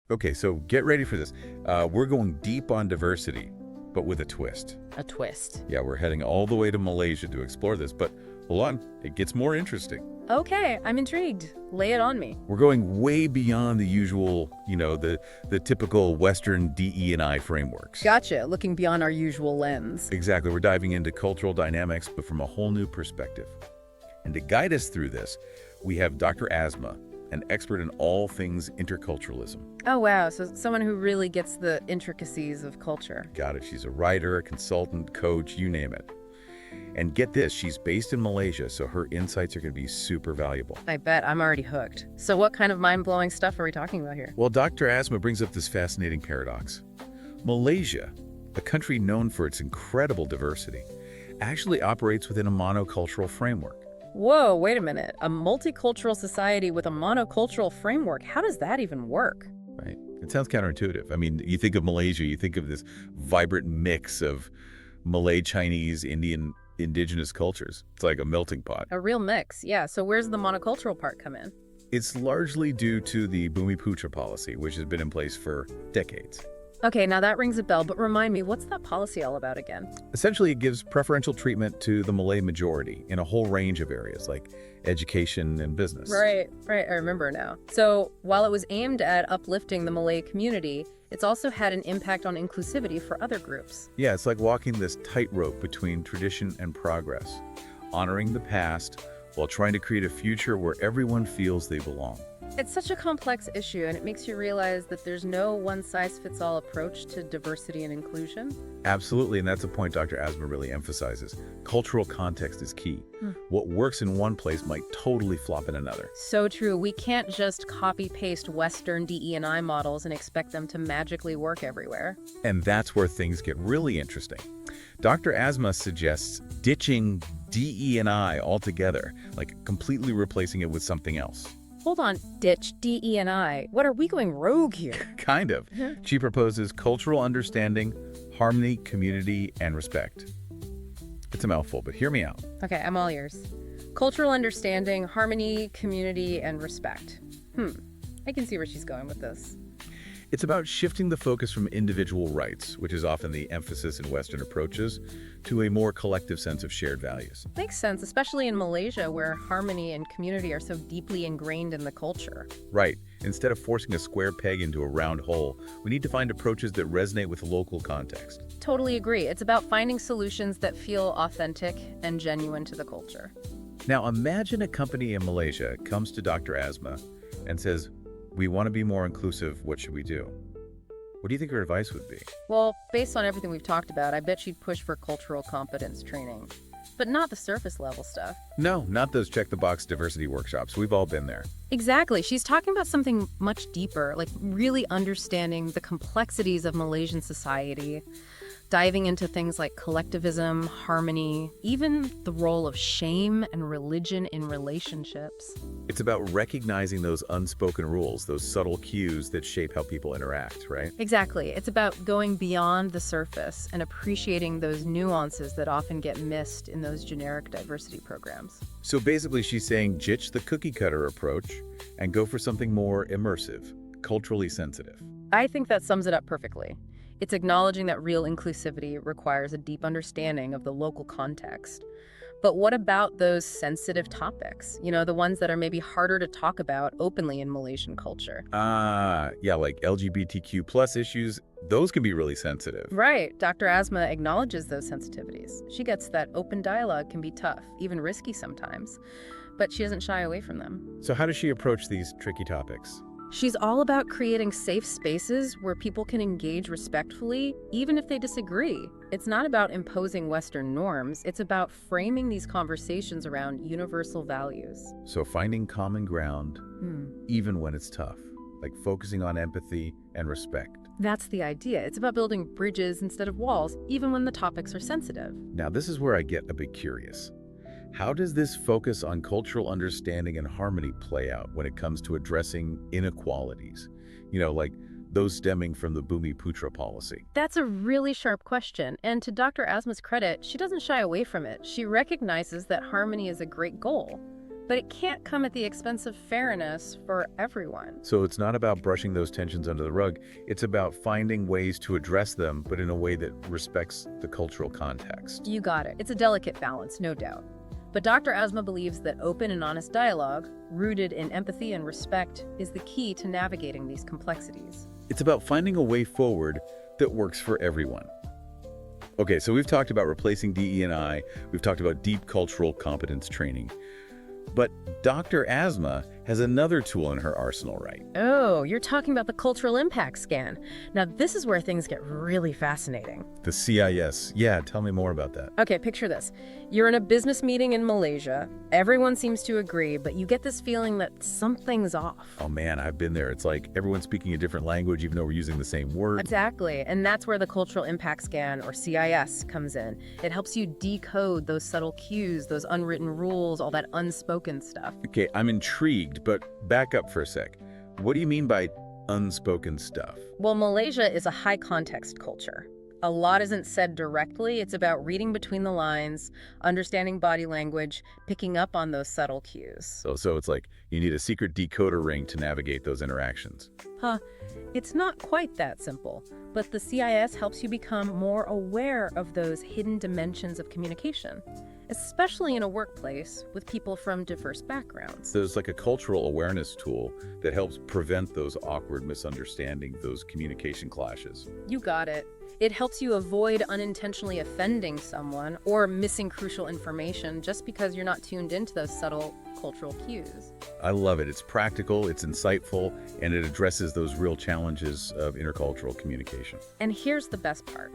Okay, so get ready for this. We're going deep on diversity, but with a twist. A twist. Yeah, we're heading all the way to Malaysia to explore this, but hold on, it gets more interesting. Okay, I'm intrigued. Lay it on me. We're going way beyond the usual, the typical Western DE&I frameworks. Gotcha, looking beyond our usual lens. Exactly, we're diving into cultural dynamics, but from a whole new perspective. And to guide us through this, we have Dr. Asma, an expert in all things interculturalism. Oh wow, so someone who really gets the intricacies of culture. Got it. She's a writer, a consultant, coach, you name it. And get this, she's based in Malaysia, so her insights are going to be super valuable. I bet I'm already hooked. So what kind of mind-blowing stuff are we talking about here? Well, Dr. Asma brings up this fascinating paradox. Malaysia, a country known for its incredible diversity, actually operates within a monocultural framework. Whoa, wait a minute. A multicultural society with a monocultural framework. How does that even work? Right? It sounds counterintuitive. I mean, you think of Malaysia, you think of this vibrant mix of Malay, Chinese, Indian, indigenous cultures. It's like a melting pot. A real mix, yeah. So where's the monocultural part come in? It's largely due to the Bumi-Putra policy, which has been in place for decades. Okay, now that rings a bell, but remind me, what's that policy all about again? Essentially, it gives preferential treatment to the Malay majority in a whole range of areas, like education and business. Right, I remember now. So while it was aimed at uplifting the Malay community, it's also had an impact on inclusivity for other groups. Yeah, it's like walking this tightrope between tradition and progress, honoring the past while trying to create a future where everyone feels they belong. It's such a complex issue, and it makes you realize that there's no one-size-fits-all approach to diversity and inclusion. Absolutely, and that's a point Dr. Asma really emphasizes. Cultural context is key. What works in one place might totally flop in another. So true. We can't just copy-paste Western DE&I models and expect them to magically work everywhere. And that's where things get really interesting. Dr. Asma suggests ditching DE&I altogether, like completely replacing it with something else. Hold on, ditch DE&I. What, are we going rogue here? Kind of. She proposes cultural understanding, harmony, community, and respect. It's a mouthful, but hear me out. Okay, I'm all ears. Cultural understanding, harmony, community, and respect. I can see where she's going with this. It's about shifting the focus from individual rights, which is often the emphasis in Western approaches, to a more collective sense of shared values. Makes sense, especially in Malaysia, where harmony and community are so deeply ingrained in the culture. Right. Instead of forcing a square peg into a round hole, we need to find approaches that resonate with local context. Totally agree. It's about finding solutions that feel authentic and genuine to the culture. Now imagine a company in Malaysia comes to Dr. Asma and says, "We want to be more inclusive, what should we do?" What do you think her advice would be? Well, based on everything we've talked about, I bet she'd push for cultural competence training. But not the surface level stuff. No, not those check-the-box diversity workshops. We've all been there. Exactly. She's talking about something much deeper, like really understanding the complexities of Malaysian society, diving into things like collectivism, harmony, even the role of shame and religion in relationships. It's about recognizing those unspoken rules, those subtle cues that shape how people interact, right? Exactly. It's about going beyond the surface and appreciating those nuances that often get missed in those generic diversity programs. So basically she's saying ditch the cookie-cutter approach and go for something more immersive, culturally sensitive. I think that sums it up perfectly. It's acknowledging that real inclusivity requires a deep understanding of the local context. But what about those sensitive topics? You know, the ones that are maybe harder to talk about openly in Malaysian culture. Yeah, like LGBTQ plus issues, those can be really sensitive. Right. Dr. Asma acknowledges those sensitivities. She gets that open dialogue can be tough, even risky sometimes, but she doesn't shy away from them. So how does she approach these tricky topics? She's all about creating safe spaces where people can engage respectfully, even if they disagree. It's not about imposing Western norms, it's about framing these conversations around universal values. So finding common ground, even when it's tough, like focusing on empathy and respect. That's the idea. It's about building bridges instead of walls, even when the topics are sensitive. Now, this is where I get a bit curious. How does this focus on cultural understanding and harmony play out when it comes to addressing inequalities? You know, like those stemming from the Bumi-Putra policy. That's a really sharp question, and to Dr. Asma's credit, she doesn't shy away from it. She recognizes that harmony is a great goal, But it can't come at the expense of fairness for everyone. So it's not about brushing those tensions under the rug. It's about finding ways to address them, but in a way that respects the cultural context. You got it. It's a delicate balance, no doubt. But Dr. Asma believes that open and honest dialogue, rooted in empathy and respect, is the key to navigating these complexities. It's about finding a way forward that works for everyone. Okay, so we've talked about replacing DE&I, we've talked about deep cultural competence training. But Dr. Asma has another tool in her arsenal, right? Oh, you're talking about the cultural impact scan. Now, this is where things get really fascinating. The CIS. Yeah, tell me more about that. Okay, picture this. You're in a business meeting in Malaysia. Everyone seems to agree, but you get this feeling that something's off. Oh man, I've been there. It's like everyone's speaking a different language even though we're using the same word. Exactly, and that's where the cultural impact scan, or CIS, comes in. It helps you decode those subtle cues, those unwritten rules, all that unspoken stuff. Okay, I'm intrigued, but back up for a sec. What do you mean by unspoken stuff? Well, Malaysia is a high context culture. A lot isn't said directly. It's about reading between the lines, understanding body language, picking up on those subtle cues. So it's like you need a secret decoder ring to navigate those interactions. It's not quite that simple, but the CIS helps you become more aware of those hidden dimensions of communication, especially in a workplace with people from diverse backgrounds. There's like a cultural awareness tool that helps prevent those awkward misunderstandings, those communication clashes. You got it. It helps you avoid unintentionally offending someone or missing crucial information just because you're not tuned into those subtle cultural cues. I love it. It's practical, it's insightful, and it addresses those real challenges of intercultural communication. And here's the best part.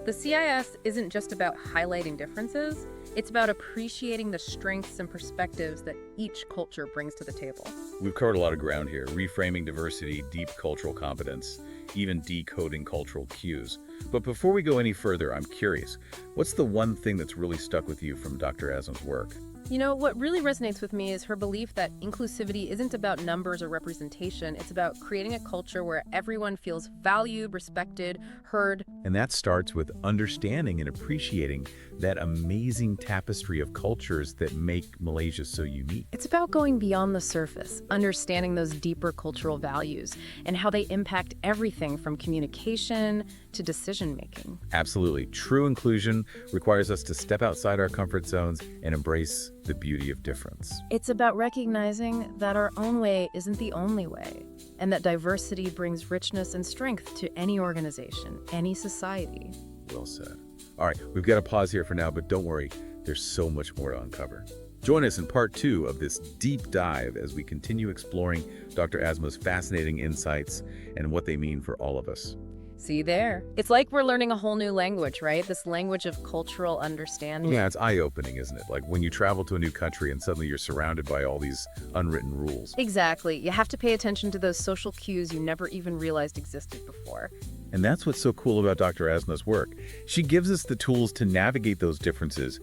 The CIS isn't just about highlighting differences, it's about appreciating the strengths and perspectives that each culture brings to the table. We've covered a lot of ground here, reframing diversity, deep cultural competence, even decoding cultural cues. But before we go any further, I'm curious, what's the one thing that's really stuck with you from Dr. Asma's work? You know, what really resonates with me is her belief that inclusivity isn't about numbers or representation. It's about creating a culture where everyone feels valued, respected, heard. And that starts with understanding and appreciating that amazing tapestry of cultures that make Malaysia so unique. It's about going beyond the surface, understanding those deeper cultural values and how they impact everything from communication to decision-making. Absolutely. True inclusion requires us to step outside our comfort zones and embrace the beauty of difference. It's about recognizing that our own way isn't the only way, and that diversity brings richness and strength to any organization, any society. Well said. All right, we've got to pause here for now, but don't worry, there's so much more to uncover. Join us in part 2 of this deep dive as we continue exploring Dr. Asma's fascinating insights and what they mean for all of us. See there? It's like we're learning a whole new language, right? This language of cultural understanding. Yeah, it's eye-opening, isn't it? Like when you travel to a new country and suddenly you're surrounded by all these unwritten rules. Exactly. You have to pay attention to those social cues you never even realized existed before. And that's what's so cool about Dr. Asma's work. She gives us the tools to navigate those differences,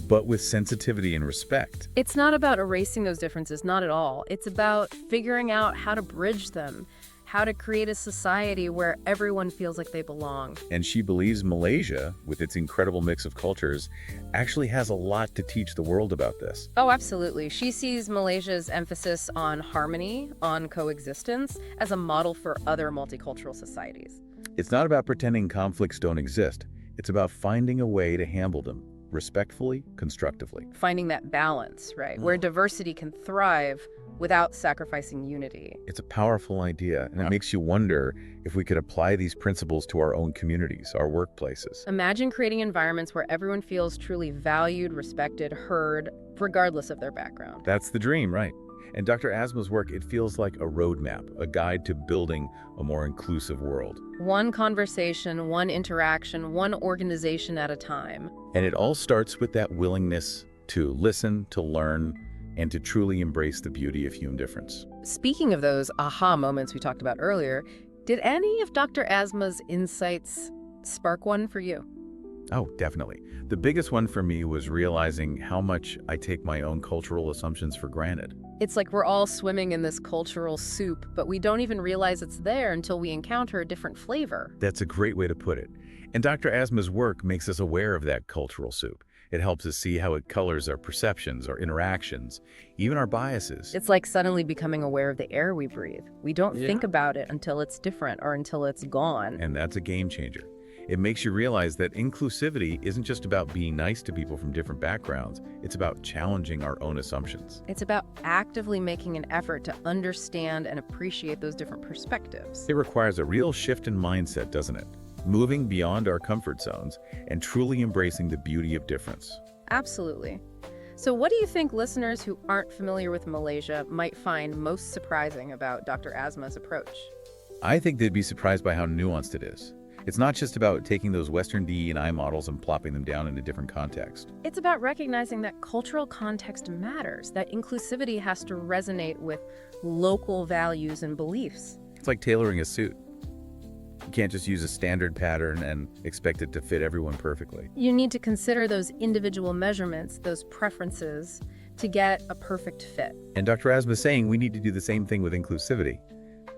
but with sensitivity and respect. It's not about erasing those differences, not at all. It's about figuring out how to bridge them, how to create a society where everyone feels like they belong. And she believes Malaysia, with its incredible mix of cultures, actually has a lot to teach the world about this. Oh, absolutely. She sees Malaysia's emphasis on harmony, on coexistence, as a model for other multicultural societies. It's not about pretending conflicts don't exist. It's about finding a way to handle them respectfully, constructively. Finding that balance, right? Where diversity can thrive without sacrificing unity. It's a powerful idea, and it makes you wonder if we could apply these principles to our own communities, our workplaces. Imagine creating environments where everyone feels truly valued, respected, heard, regardless of their background. That's the dream, right? And Dr. Asma's work, it feels like a roadmap, a guide to building a more inclusive world. One conversation, one interaction, one organization at a time. And it all starts with that willingness to listen, to learn, and to truly embrace the beauty of human difference. Speaking of those aha moments we talked about earlier, did any of Dr. Asma's insights spark one for you? Oh, definitely. The biggest one for me was realizing how much I take my own cultural assumptions for granted. It's like we're all swimming in this cultural soup, but we don't even realize it's there until we encounter a different flavor. That's a great way to put it. And Dr. Asma's work makes us aware of that cultural soup. It helps us see how it colors our perceptions, our interactions, even our biases. It's like suddenly becoming aware of the air we breathe. We don't Yeah. think about it until it's different or until it's gone. And that's a game changer. It makes you realize that inclusivity isn't just about being nice to people from different backgrounds. It's about challenging our own assumptions. It's about actively making an effort to understand and appreciate those different perspectives. It requires a real shift in mindset, doesn't it? Moving beyond our comfort zones and truly embracing the beauty of difference. Absolutely. So what do you think listeners who aren't familiar with Malaysia might find most surprising about Dr. Asma's approach? I think they'd be surprised by how nuanced it is. It's not just about taking those Western DE&I models and plopping them down in a different context. It's about recognizing that cultural context matters, that inclusivity has to resonate with local values and beliefs. It's like tailoring a suit. You can't just use a standard pattern and expect it to fit everyone perfectly. You need to consider those individual measurements, those preferences, to get a perfect fit. And Dr. Asma is saying we need to do the same thing with inclusivity.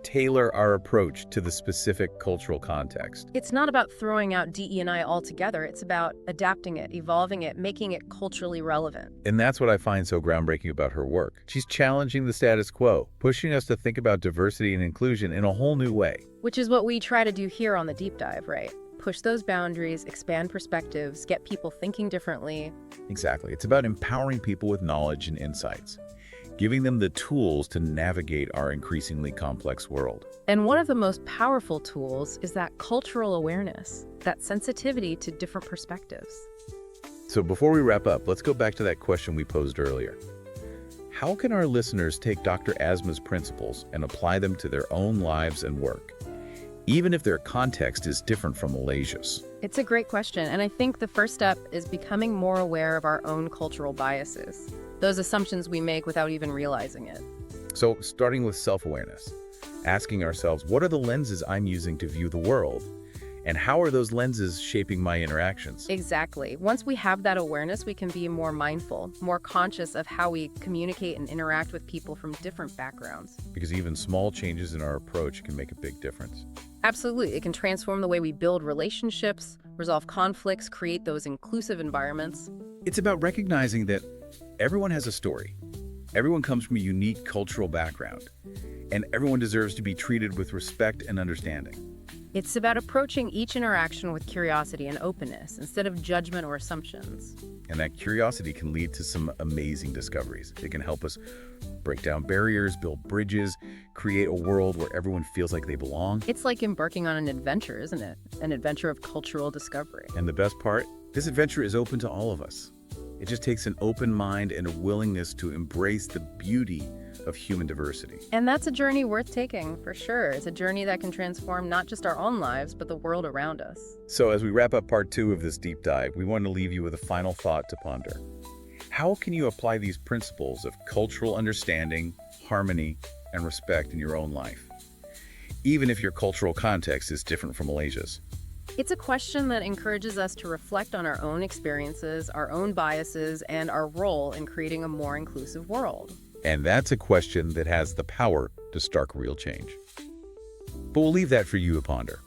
Tailor our approach to the specific cultural context. It's not about throwing out DE&I altogether. It's about adapting it, evolving it, making it culturally relevant. And that's what I find so groundbreaking about her work. She's challenging the status quo, pushing us to think about diversity and inclusion in a whole new way. Which is what we try to do here on the Deep Dive, right? Push those boundaries, expand perspectives, get people thinking differently. Exactly. It's about empowering people with knowledge and insights, giving them the tools to navigate our increasingly complex world. And one of the most powerful tools is that cultural awareness, that sensitivity to different perspectives. So before we wrap up, let's go back to that question we posed earlier. How can our listeners take Dr. Asma's principles and apply them to their own lives and work, even if their context is different from Malaysia's? It's a great question, and I think the first step is becoming more aware of our own cultural biases, those assumptions we make without even realizing it. So starting with self-awareness, asking ourselves, what are the lenses I'm using to view the world? And how are those lenses shaping my interactions? Exactly. Once we have that awareness, we can be more mindful, more conscious of how we communicate and interact with people from different backgrounds. Because even small changes in our approach can make a big difference. Absolutely. It can transform the way we build relationships, resolve conflicts, create those inclusive environments. It's about recognizing that everyone has a story. Everyone comes from a unique cultural background, and everyone deserves to be treated with respect and understanding. It's about approaching each interaction with curiosity and openness instead of judgment or assumptions. And that curiosity can lead to some amazing discoveries. It can help us break down barriers, build bridges, create a world where everyone feels like they belong. It's like embarking on an adventure, isn't it? An adventure of cultural discovery. And the best part, this adventure is open to all of us. It just takes an open mind and a willingness to embrace the beauty of human diversity. And that's a journey worth taking, for sure. It's a journey that can transform not just our own lives, but the world around us. So as we wrap up part 2 of this deep dive, we want to leave you with a final thought to ponder. How can you apply these principles of cultural understanding, harmony, and respect in your own life, even if your cultural context is different from Malaysia's? It's a question that encourages us to reflect on our own experiences, our own biases, and our role in creating a more inclusive world. And that's a question that has the power to spark real change. But we'll leave that for you to ponder.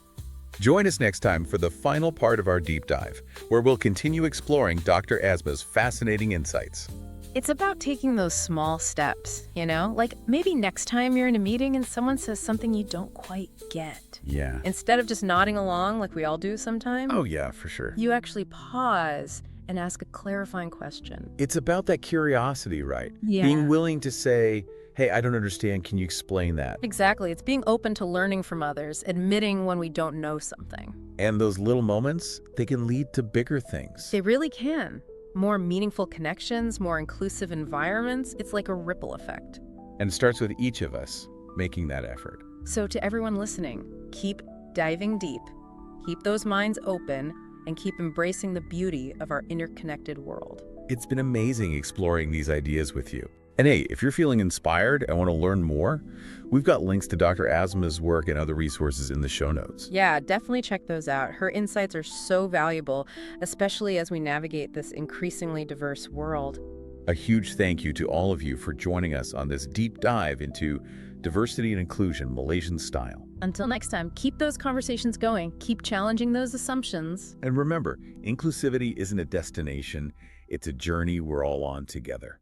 Join us next time for the final part of our deep dive, where we'll continue exploring Dr. Asma's fascinating insights. It's about taking those small steps, like maybe next time you're in a meeting and someone says something you don't quite get. Yeah. Instead of just nodding along like we all do sometimes, Oh yeah, for sure. you actually pause and ask a clarifying question. It's about that curiosity, right? Yeah. Being willing to say, hey, I don't understand, can you explain that? Exactly. It's being open to learning from others, admitting when we don't know something. And those little moments, they can lead to bigger things. They really can. More meaningful connections, more inclusive environments. It's like a ripple effect. And it starts with each of us making that effort. So to everyone listening, keep diving deep, keep those minds open, and keep embracing the beauty of our interconnected world. It's been amazing exploring these ideas with you. And hey, if you're feeling inspired and want to learn more, we've got links to Dr. Asma's work and other resources in the show notes. Yeah, definitely check those out. Her insights are so valuable, especially as we navigate this increasingly diverse world. A huge thank you to all of you for joining us on this deep dive into diversity and inclusion Malaysian style. Until next time, keep those conversations going, keep challenging those assumptions. And remember, inclusivity isn't a destination, it's a journey we're all on together.